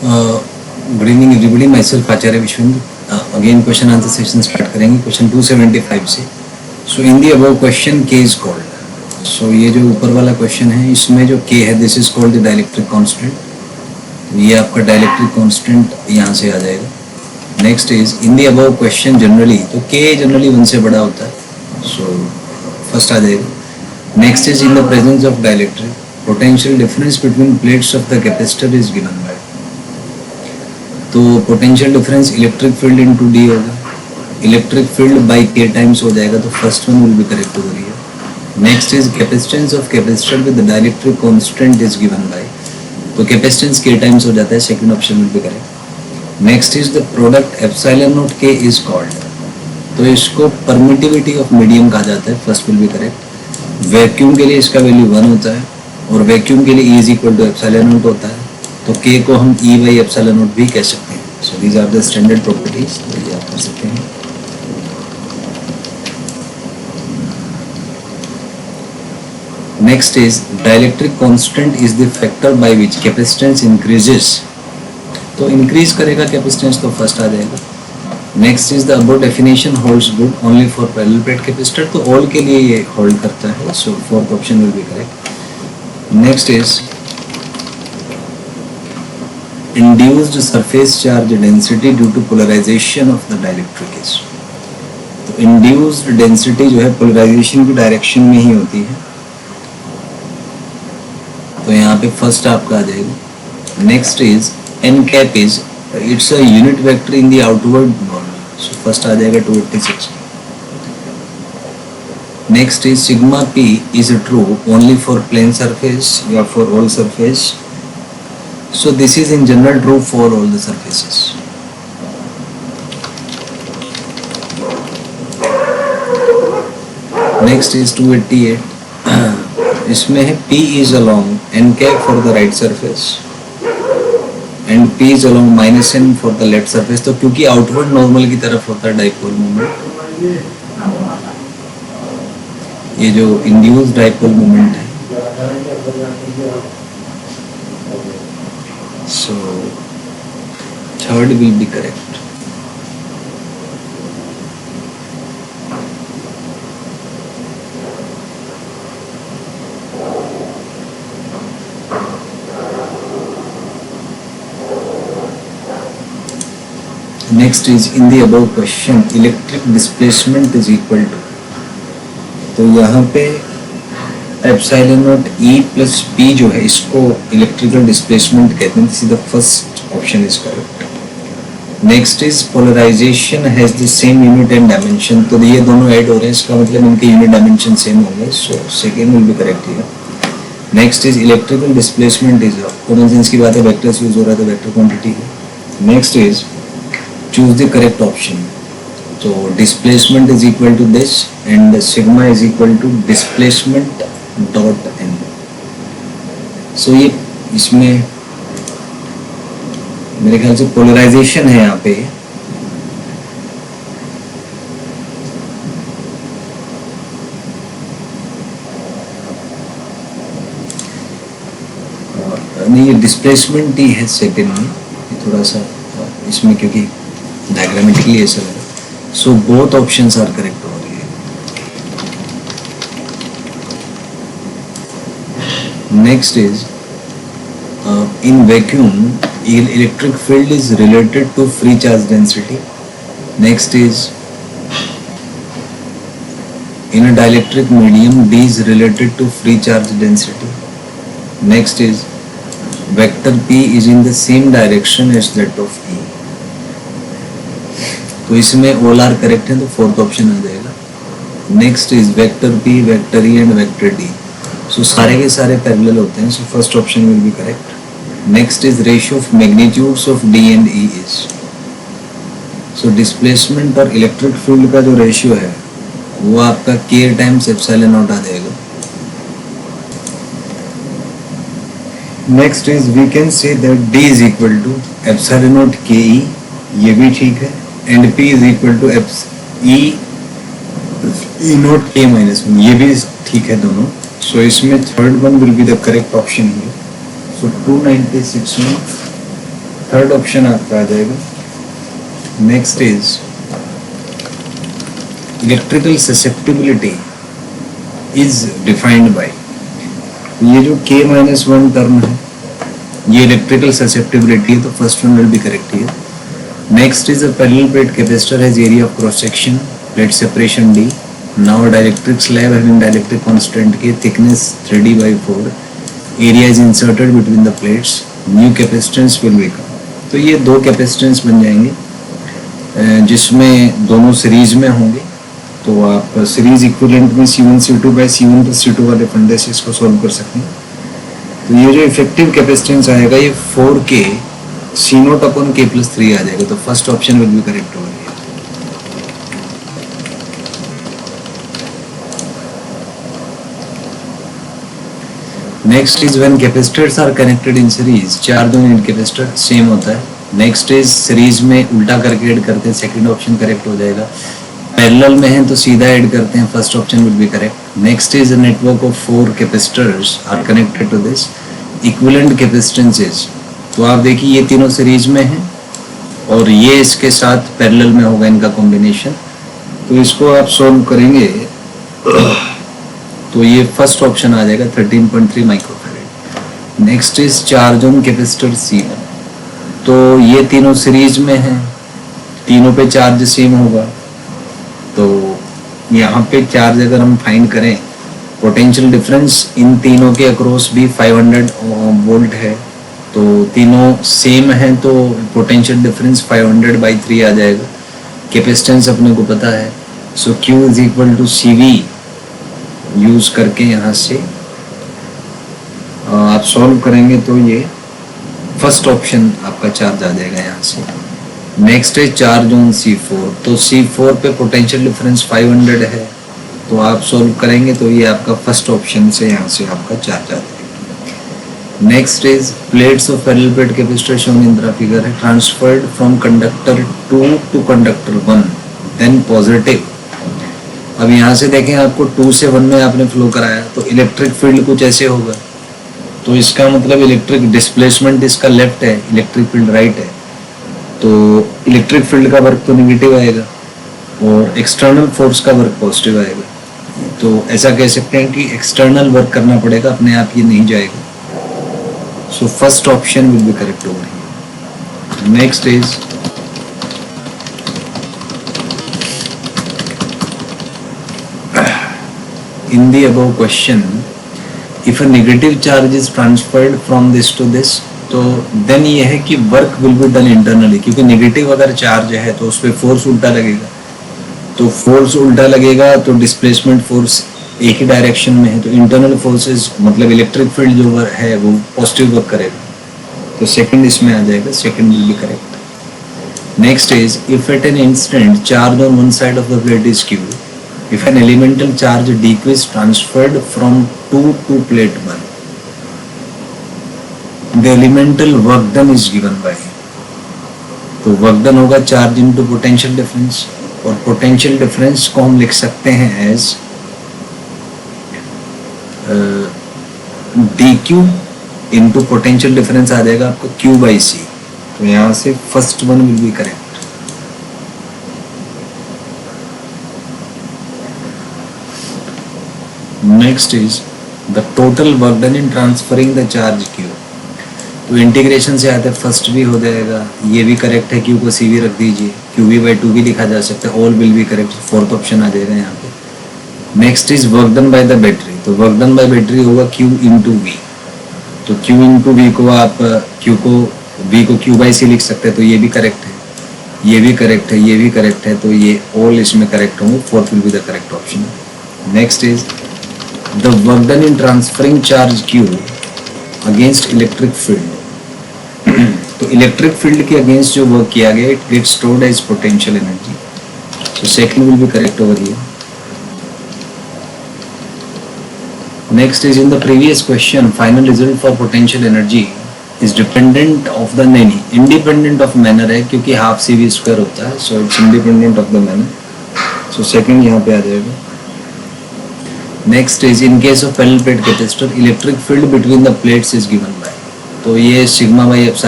Good evening everybody, my self Acharya Vishvendra. Again question answer session start करेंगे question 275 से. सो इन the above question के is called. सो ये जो ऊपर वाला क्वेश्चन है इसमें जो के है this is called the dielectric constant. ये आपका डाइलेक्ट्रिक कांस्टेंट यहाँ से आ जाएगा. Next is in the above question generally, तो के जनरली 1 से बड़ा होता है. सो फर्स्ट आ जाएगा. Next is in the presence of dielectric potential difference between plates of the capacitor is given by. तो potential difference electric field into D होगा. Electric field by K times हो जाएगा, तो first one will be correct over here. Next is capacitance of capacitor with dielectric constant is given by. तो capacitance K times हो जाता है, second option will be correct. Next is the product epsilon not के is called. तो इसको permittivity of medium कहा जाता है, first will be correct. Vacuum के लिए इसका वैल्यू 1 होता है और वैक्यूम के लिए E is equal to epsilon naught होता है. तो K को हम E बाई एप्सिलॉन नॉट भी कह सकते हैं. So these are the standard properties, तो ये आप कर सकते हैं. Next is dielectric constant is the factor by which capacitance increases. तो इंक्रीज करेगा कैपेसिटेंस, तो फर्स्ट आ जाएगा. Next is the above definition holds good only for parallel plate capacitor. तो ऑल के लिए ये होल्ड करता है, so fourth option will be correct. Next is induced surface charge density due to polarization of the dielectric is. तो induced density जो है polarization की डायरेक्शन में ही होती है, तो यहाँ पे फर्स्ट आपका आ जाएगा. Next is n cap is it's a unit vector in the outward normal, so first आ जाएगा 286. Next is sigma p is true only for plane surface या for all surface. So this is in general true for all the surfaces. Next is 288. इसमें है P is along n cap for the right surface and P is along minus n for the left surface. तो क्योंकि outward normal की तरफ होता है dipole moment, ये जो induced dipole moment है, so third will be correct. Next is in the above question electric displacement is equal to. तो यहाँ पे epsilon naught E plus P जो है इसको इलेक्ट्रिकल डिस्प्लेसमेंट कहते हैं. This is the first option is correct. Next is polarization has the same unit and dimension. तो ये दोनों ऐड हो रहे हैं, इसका मतलब इनके यूनिट डायमेंशन सेम होंगे, so second will be correct here. Next is electrical displacement is common sense की बात है, वेक्टर्स यूज हो रहा है तो वेक्टर क्वांटिटी है. Next is choose the correct option. तो displacement is equal to this and sigma is equal to displacement dot N. सो ये इसमें मेरे ख्याल से पोलराइजेशन है यहाँ पे. नहीं, ये डिस्प्लेसमेंट ही है सेकंड में. ये थोड़ा सा इसमें क्योंकि डायग्रामेटिकली ऐसा लगा. So both options are correct हो रही है. Next is in vacuum electric field is related to free charge density. Next is in a dielectric medium D is related to free charge density. Next is vector P is in the same direction as that of E. तो इसमें all are correct है, तो fourth option आ जाएगा. Next is vector P, vector E and vector D. So सारे के सारे parallel होते हैं, so first option will be correct. Next is ratio of magnitudes of D and E इज. सो डिस्प्लेसमेंट और इलेक्ट्रिक फील्ड का जो रेशियो है वो आपका K टाइम्स एप्सिलॉन नॉट आ जाएगा. Next is we can say that D is equal to epsilon naught KE, ये भी ठीक है, and P is equal to E naught K minus 1, ये भी ठीक है दोनों. सो इसमें third one will be the correct option here. So 296 में थर्ड ऑप्शन आपका आ जाएगा। Next is electrical susceptibility is defined by, ये जो K-1 टर्म है ये इलेक्ट्रिकल ससेप्टिबिलिटी है, तो first one will be correct here. Next is a parallel plate capacitor has area of cross section, plate separation D, now dielectric slab having dielectric constant K, thickness 3D/4, area is inserted between the plates, new capacitance will become. तो ये दो capacitance बन जाएंगे जिसमें दोनों series में होंगे। तो आप सीरीज इक्विवेलेंट में C1 C2 bye C1 plus C2 वाले फंडे से इसको सॉल्व कर सकते हैं। तो ये जो इफेक्टिव कैपेसिटेंस आएगा ये 4K C0/K+3 आ जाएगा। तो first option will be correct over here. Next is when capacitors are connected in series, 4 2 unit capacitor same होता है। नेक्स्ट इज सीरीज में उल्टा करके ऐड करते हैं, सेकंड ऑप्शन करेक्ट हो जाएगा। पैरेलल में है तो सीधा ऐड करते हैं, first option will be correct. Next is a network of 4 capacitors are connected to this, equivalent capacitances. तो आप देखिए ये तीनों सीरीज में हैं और ये इसके साथ पैरेलल में होगा इनका कॉम्बिनेशन। तो इसको आप सॉल्व करेंगे तो ये फर्स्ट ऑप्शन आ जाएगा 13.3 microfarad. Next is charge on capacitor C1, तो ये तीनों सीरीज में हैं, तीनों पे चार्ज सेम होगा। तो यहाँ पे चार्ज अगर हम फाइंड करें, पोटेंशियल डिफरेंस इन तीनों के अक्रॉस भी 500 वोल्ट है, तो तीनों सेम हैं तो पोटेंशियल डिफरेंस 500/3 आ जाएगा। कैपेसिटेंस अपने को पता है, so Q is equal to CV use करके यहाँ से आप सॉल्व करेंगे तो ये फर्स्ट ऑप्शन आपका चार्ज आ जाएगा यहाँ से। नेक्स्ट है चार्ज ऑन C4, तो C4 पे पोटेंशियल डिफरेंस 500 है, तो आप सॉल्व करेंगे तो ये आपका फर्स्ट ऑप्शन से यहाँ से आपका चार्ज आ जाएगा। Next is plates of parallel plate capacitor shown in the figure है transferred from conductor 2 to conductor 1 then positive. अब यहाँ से देखें आपको 2 से 1 में आपने फ्लो कराया तो इलेक्ट्रिक फील्ड कुछ ऐसे होगा, तो इसका मतलब इलेक्ट्रिक डिस्प्लेसमेंट इसका लेफ्ट है, इलेक्ट्रिक फील्ड राइट है, तो इलेक्ट्रिक फील्ड का वर्क तो नेगेटिव आएगा और एक्सटर्नल फोर्स का वर्क पॉजिटिव आएगा। तो ऐसा कह सकते हैं कि एक्सटर्नल वर्क करना पड़ेगा, अपने आप ये नहीं जाएगा। सो first option will be correct over here. Next is in the above question, if a negative charge is transferred from this to this, तो then ये है कि work will be done internally, क्योंकि नेगेटिव अगर चार्ज है तो उस पर फोर्स उल्टा लगेगा, तो फोर्स उल्टा लगेगा तो डिस्प्लेसमेंट फोर्स एक ही डायरेक्शन में है, तो इंटरनल फोर्सेस मतलब इलेक्ट्रिक फील्ड जो है वो पॉजिटिव वर्क करेगा, तो सेकंड इसमें आ जाएगा, second will be correct. Next is if at an instant charge on one side of the plate is Q, if an elemental charge dq is transferred from 2 to plate 1, the elemental work done is given by, तो work done होगा charge into potential difference, और potential difference को हम लिख सकते हैं as dq into potential difference आ जाएगा आपको Q/C, तो यहाँ से first one will be correct. Next is the total work done in transferring the charge Q, तो इंटीग्रेशन से आते फर्स्ट भी हो जाएगा, ये भी करेक्ट है, Q को CV रख दीजिए, QV/2 भी लिखा जा सकता है, all will be correct, fourth option आ जाएगा यहाँ पे। Next is work done by the battery, तो वर्क डन बाय बैटरी होगा Q इंटू V, तो Q इंटू V को आप V को Q/C लिख सकते हैं, तो ये भी करेक्ट है, ये भी करेक्ट है, ये भी करेक्ट है, तो ये ऑल इसमें करेक्ट होंगे, fourth will be the correct option. Next is the work done in transferring charge Q against electric field, तो इलेक्ट्रिक फील्ड के अगेंस्ट जो वर्क किया गया it gets stored as potential energy, so second will be correct over here. Next is in the previous question final result for potential energy is dependent of the नहीं independent of manner है, क्योंकि half CV² होता है, so it's independent of the manner, so second यहाँ पे आ जाएगा। Next is in case of parallel plate capacitor electric field between the plates is given by, तो ये सिग्मा बाई एप्सिलॉन